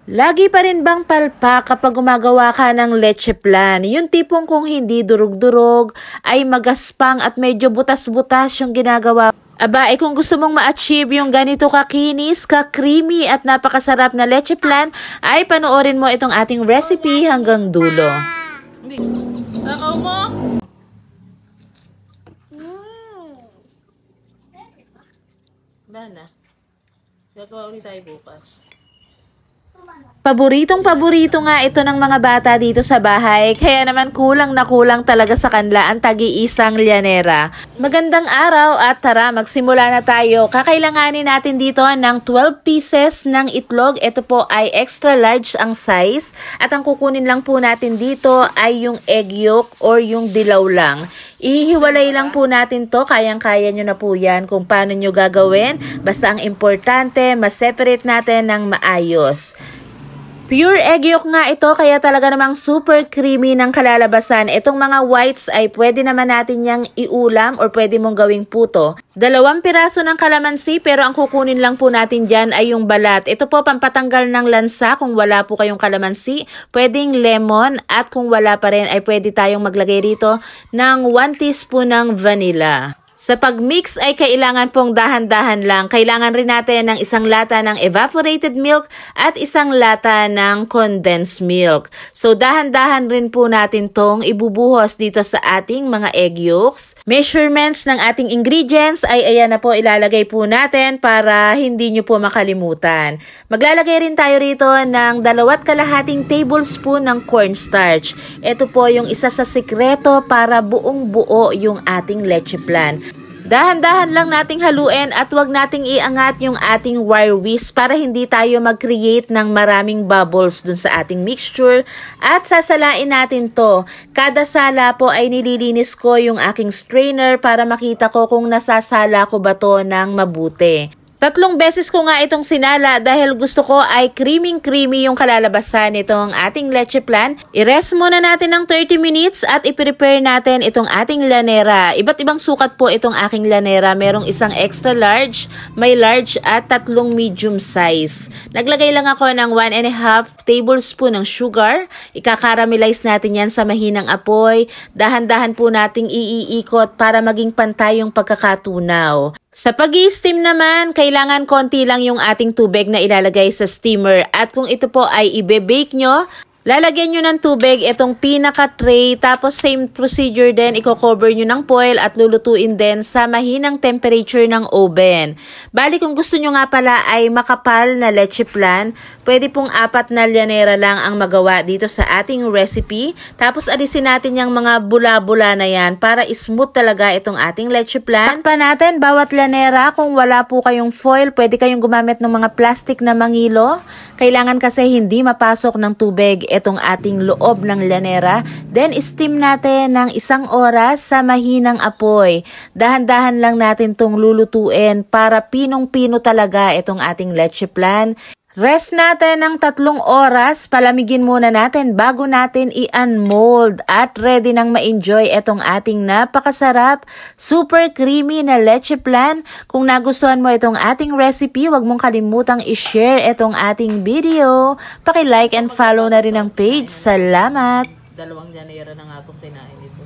Lagi pa rin bang palpak kapag gumagawa ka ng leche plan? Yung tipong kung hindi durug-durog, ay magaspang at medyo butas-butas yung ginagawa. Aba, kung gusto mong ma-achieve yung ganito kakinis, ka-creamy at napakasarap na leche plan, ay panoorin mo itong ating recipe hanggang dulo. Takaw mo? Dana. Gagawa ulit tayo bukas. Paboritong-paborito nga ito ng mga bata dito sa bahay, kaya naman kulang na kulang talaga sa kanila ang tagi-isang llanera. Magandang araw at tara magsimula na tayo. Kakailanganin natin dito ng 12 pieces ng itlog. Ito po ay extra large ang size at ang kukunin lang po natin dito ay yung egg yolk or yung dilaw lang. Ihiwalay lang po natin to, kayang-kaya nyo na po yan kung paano nyo gagawin. Basta ang importante, ma-separate natin ng maayos. Pure egg yolk nga ito, kaya talaga namang super creamy ng kalalabasan. Itong mga whites ay pwede naman natin yang iulam or pwede mong gawing puto. 2 piraso ng kalamansi, pero ang kukunin lang po natin dyan ay yung balat. Ito po pampatanggal ng lansa kung wala po kayong kalamansi. Pwedeng lemon at kung wala pa rin ay pwede tayong maglagay rito ng 1 teaspoon ng vanilla. Sa pagmix ay kailangan pong dahan-dahan lang. Kailangan rin natin ng 1 lata ng evaporated milk at 1 lata ng condensed milk. So dahan-dahan rin po natin tong ibubuhos dito sa ating mga egg yolks. Measurements ng ating ingredients ay ayan na po, ilalagay po natin para hindi nyo po makalimutan. Maglalagay rin tayo rito ng 2.5 tablespoon ng cornstarch. Ito po yung isa sa sikreto para buong buo yung ating leche plan. Dahan-dahan lang nating haluin at wag nating iangat yung ating wire whisk para hindi tayo mag-create ng maraming bubbles dun sa ating mixture. At sasalain natin to. Kada sala po ay nililinis ko yung aking strainer para makita ko kung nasasala ko ba to ng mabuti. 3 beses ko nga itong sinala dahil gusto ko ay creamy yung kalalabasan nitong ating leche plan. I-rest muna natin ng 30 minutes at i-prepare natin itong ating llanera. Iba't ibang sukat po itong aking llanera. Merong 1 extra large, may large at 3 medium size. Naglagay lang ako ng 1.5 tablespoon ng sugar. Ika-caramelize natin yan sa mahinang apoy. Dahan-dahan po nating iikot para maging pantay yung pagkakatunaw. Sa pag-i-steam naman, kailangan konti lang yung ating tubig na ilalagay sa steamer. At kung ito po ay ibe-bake nyo, lalagyan nyo ng tubig itong pinaka-tray, tapos same procedure din, i-cover nyo ng foil at lulutuin din sa mahinang temperature ng oven. Bali kung gusto nyo nga pala ay makapal na leche plan, pwede pong 4 na llanera lang ang magawa dito sa ating recipe. Tapos alisin natin yung mga bula-bula na yan para smooth talaga itong ating leche plan. Takpan natin bawat llanera. Kung wala po kayong foil, pwede kayong gumamit ng mga plastic na mangilo. Kailangan kasi hindi mapasok ng tubig itong ating loob ng llanera. Then steam natin ng 1 oras sa mahinang apoy. Dahan-dahan lang natin tong lulutuin para pinong-pino talaga itong ating leche plan. Rest natin ng 3 oras, palamigin muna natin bago natin i-unmold at ready nang ma-enjoy itong ating napakasarap, super creamy na leche plan. Kung nagustuhan mo itong ating recipe, huwag mong kalimutang i-share itong ating video. Paki-like and follow na rin ang page. Salamat! 2 llanera na nga itong kinain ito.